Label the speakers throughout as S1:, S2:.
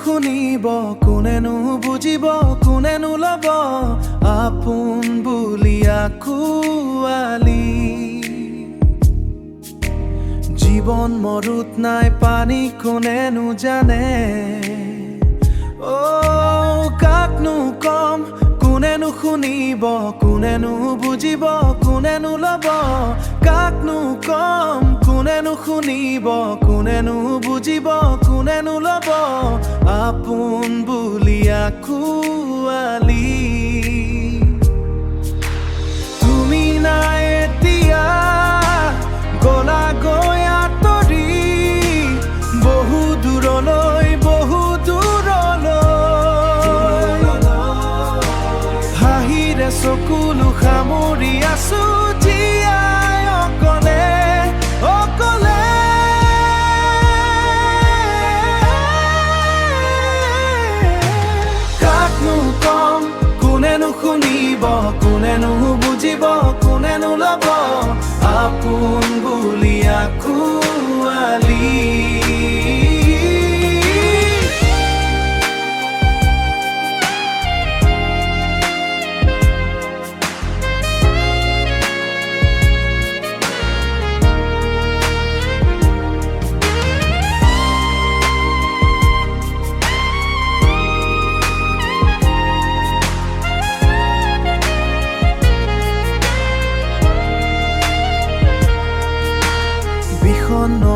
S1: শুনিব কোনেনো বুজিব কোনেনো ল'ব আপোন বুলি আঁকোৱালি জীৱন মৰুত নাই পানী কোনেনো জানে কাকনো কম কোনেনো শুনিব কোনেনো বুজিব কোনেনো ল'ব কাকনো কম কোনেনো শুনিব কোনেনো বুজিব কোনেনো ল'ব আপোন বুলি আঁকোৱালি তুমি নাই এতিয়া গলা গৈ আঁতৰি বহু দূৰলৈ হাঁহিৰে চকুলো সামৰি আছো জীয়াই অকলে অকলে কাকনো কম কোনেনো শুনিব কোনেনো বুজিব কোনেনো ল'ব আপোন বুলি আঁকোৱালি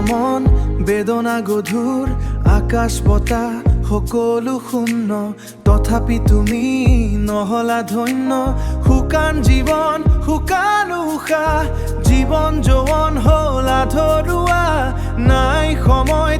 S1: মন বেদনা গধুৰ আকাশ বতাহ সকলো শূন্য তথাপি তুমি নহলা ধন্য শুকান জীৱন শুকান উশাহ জীৱন যৌৱন হ'ল আধৰুৱা নাই সময়